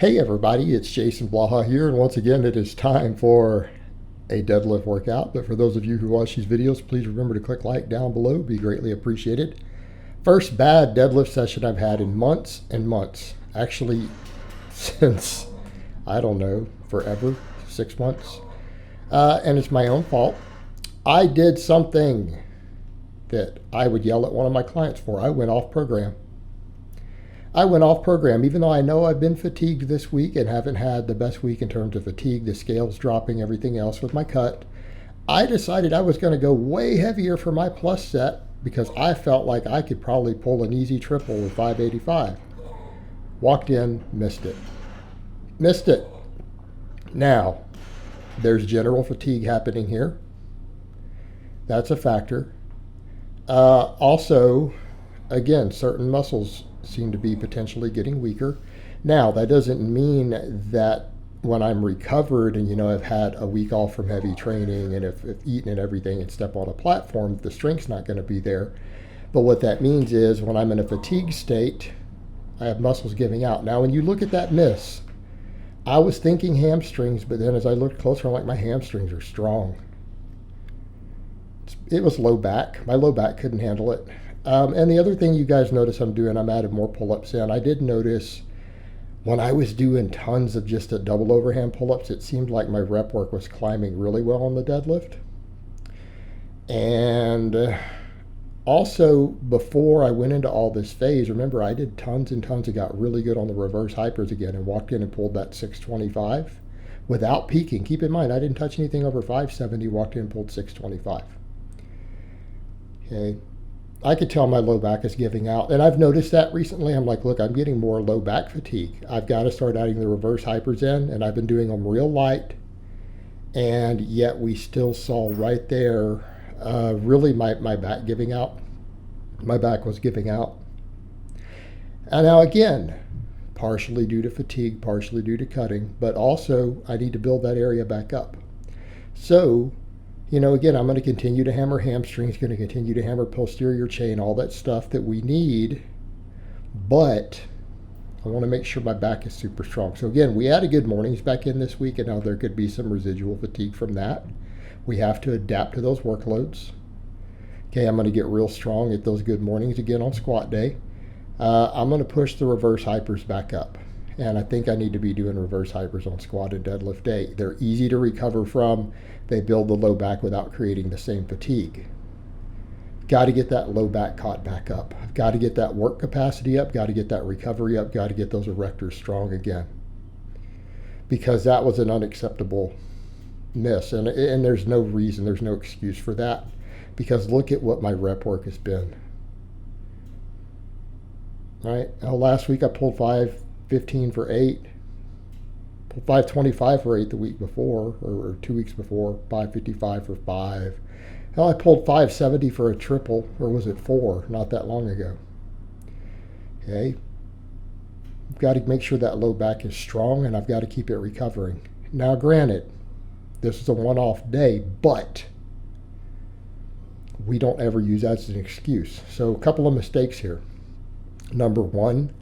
Hey everybody, it's Jason Blaha here, and once again it is time for a deadlift workout. But for those of you who watch these videos, please remember to click like down below, be greatly appreciated. First bad deadlift session I've had in months and months. Actually, since, I don't know, forever, 6 months. And it's my own fault. I did something that I would yell at one of my clients for. I went off program. Even though I know I've been fatigued this week and haven't had the best week in terms of fatigue, the scales dropping, everything else with my cut. I decided I was going to go way heavier for my plus set because I felt like I could probably pull an easy triple with 585. Walked in, missed it. Now, there's general fatigue happening here. That's a factor. Also, again, certain muscles seem to be potentially getting weaker. Now, that doesn't mean that when I'm recovered and, I've had a week off from heavy training and if eaten and everything and step on a platform, the strength's not going to be there. But what that means is when I'm in a fatigue state, I have muscles giving out. Now, when you look at that miss, I was thinking hamstrings, but then as I looked closer, I'm like, my hamstrings are strong. It was low back. My low back couldn't handle it. And the other thing you guys notice I'm doing, I'm adding more pull-ups in. I did notice when I was doing tons of just a double overhand pull-ups, it seemed like my rep work was climbing really well on the deadlift. And also, before I went into all this phase, remember I did tons and tons and got really good on the reverse hypers again and walked in and pulled that 625 without peaking. Keep in mind, I didn't touch anything over 570, walked in and pulled 625. Okay. I could tell my low back is giving out. And I've noticed that recently. I'm like, look, I'm getting more low back fatigue. I've got to start adding the reverse hypers in, and I've been doing them real light. And yet we still saw right there, really my back giving out. My back was giving out. And now again, partially due to fatigue, partially due to cutting, but also I need to build that area back up. So, again, I'm going to continue to hammer hamstrings, going to continue to hammer posterior chain, all that stuff that we need. But I want to make sure my back is super strong. So again, we added good mornings back in this week, and now there could be some residual fatigue from that. We have to adapt to those workloads. Okay, I'm going to get real strong at those good mornings again on squat day. I'm going to push the reverse hypers back up. And I think I need to be doing reverse hypers on squat and deadlift day. They're easy to recover from. They build the low back without creating the same fatigue. Got to get that low back caught back up. I've got to get that work capacity up. Got to get that recovery up. Got to get those erectors strong again. Because that was an unacceptable miss. And there's no reason, there's no excuse for that. Because look at what my rep work has been. Right? Now, last week I pulled 515 for 8, 525 for 8 the week before, or 2 weeks before, 555 for 5. Hell, I pulled 570 for a triple, or was it 4, not that long ago. Okay. I've got to make sure that low back is strong, and I've got to keep it recovering. Now, granted, this is a one-off day, but we don't ever use that as an excuse. So a couple of mistakes here. Number one,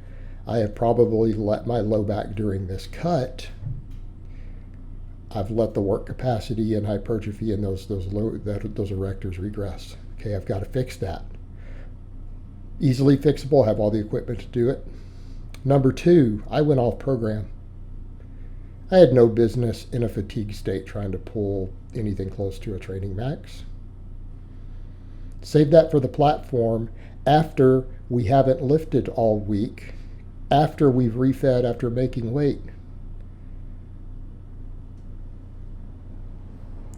I have probably let my low back during this cut. I've let the work capacity and hypertrophy and those erectors regress. Okay, I've got to fix that. Easily fixable, have all the equipment to do it. Number two, I went off program. I had no business in a fatigue state trying to pull anything close to a training max. Save that for the platform after we haven't lifted all week, after we've refed, after making weight.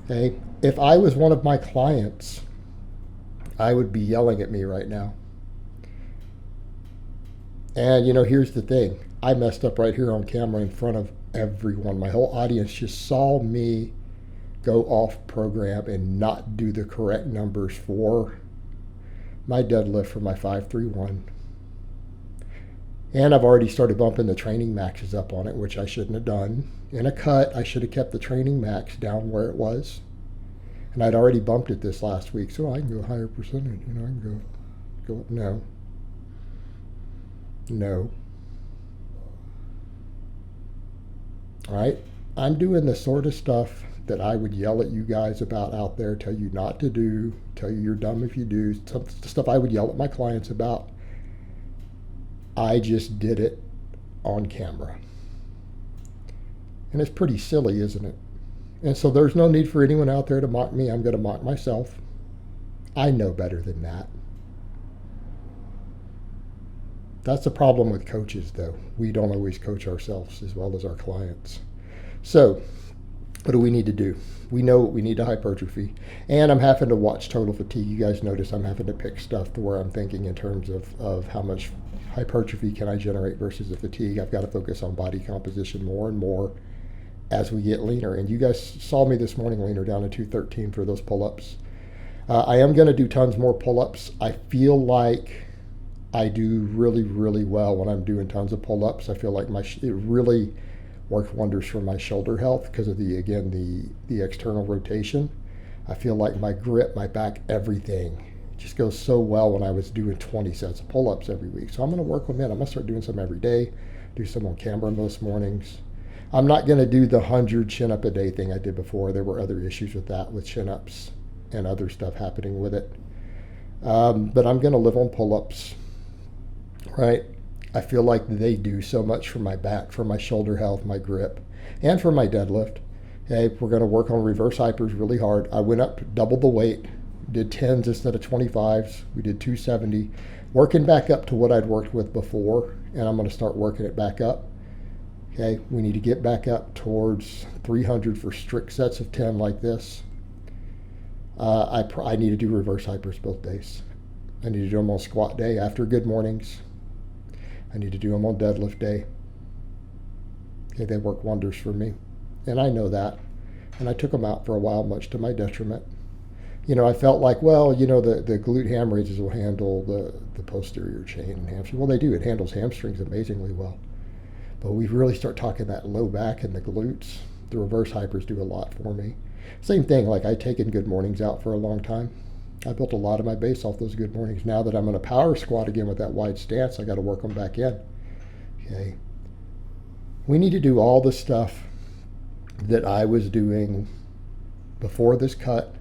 Okay, if I was one of my clients, I would be yelling at me right now. And here's the thing. I messed up right here on camera in front of everyone. My whole audience just saw me go off program and not do the correct numbers for my deadlift for my 531. And I've already started bumping the training maxes up on it, which I shouldn't have done. In a cut, I should have kept the training max down where it was. And I'd already bumped it this last week, so I can go a higher percentage. I can go up. No. All right? I'm doing the sort of stuff that I would yell at you guys about out there, tell you not to do, tell you you're dumb if you do, some stuff I would yell at my clients about. I just did it on camera. And it's pretty silly, isn't it? And so there's no need for anyone out there to mock me. I'm going to mock myself. I know better than that. That's the problem with coaches, though. We don't always coach ourselves as well as our clients. So, what do we need to do? We know we need to hypertrophy. And I'm having to watch total fatigue. You guys notice I'm having to pick stuff to where I'm thinking in terms of how much hypertrophy can I generate versus the fatigue. I've got to focus on body composition more and more as we get leaner. And you guys saw me this morning leaner down to 213 for those pull-ups. I am going to do tons more pull-ups. I feel like I do really, really well when I'm doing tons of pull-ups. I feel like it really works wonders for my shoulder health because of the external rotation. I feel like my grip, my back, everything just goes so well when I was doing 20 sets of pull-ups every week. So I'm going to work them in. I'm going to start doing some every day, do some on camera most mornings. I'm not going to do the 100 chin-up a day thing I did before. There were other issues with that, with chin-ups and other stuff happening with it. But I'm going to live on pull-ups, right? I feel like they do so much for my back, for my shoulder health, my grip, and for my deadlift. Okay, we're going to work on reverse hypers really hard. I went up, doubled the weight, did 10s instead of 25s. We did 270, working back up to what I'd worked with before, and I'm going to start working it back up. Okay, we need to get back up towards 300 for strict sets of 10 like this. I need to do reverse hypers both days. I need to do them on squat day after good mornings. I need to do them on deadlift day. Okay, they work wonders for me. And I know that. And I took them out for a while, much to my detriment. You know, I felt like, well, you know, the glute ham raises will handle the posterior chain and hamstring. Well, they do. It handles hamstrings amazingly well. But we really start talking that low back and the glutes. The reverse hypers do a lot for me. Same thing, like I'd taken good mornings out for a long time. I built a lot of my base off those good mornings. Now that I'm going to power squat again with that wide stance, I got to work them back in. Okay. We need to do all the stuff that I was doing before this cut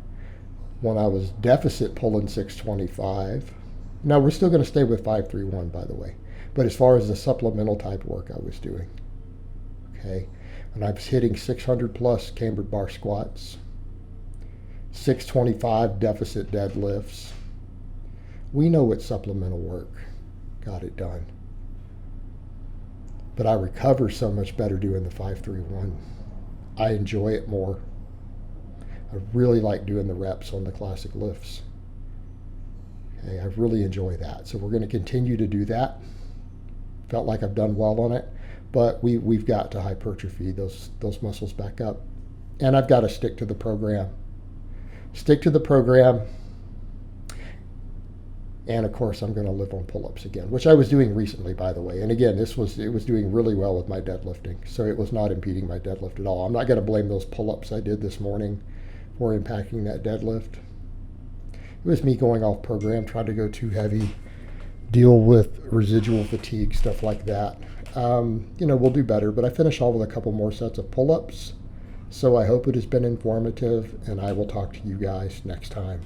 when I was deficit pulling 625. Now we're still going to stay with 531, by the way. But as far as the supplemental type work I was doing, okay, and I was hitting 600 plus cambered bar squats, 625 deficit deadlifts. We know what supplemental work got it done. But I recover so much better doing the 531. I enjoy it more. I really like doing the reps on the classic lifts. Okay, I really enjoy that. So we're going to continue to do that. Felt like I've done well on it, but we've got to hypertrophy those muscles back up. And I've got to stick to the program. Stick to the program. And of course, I'm going to live on pull-ups again, which I was doing recently, by the way. And again, it was doing really well with my deadlifting, so it was not impeding my deadlift at all. I'm not going to blame those pull-ups I did this morning for impacting that deadlift. It was me going off program, trying to go too heavy, deal with residual fatigue, stuff like that. You know, we'll do better, but I finished all with a couple more sets of pull-ups. So I hope it has been informative, and I will talk to you guys next time.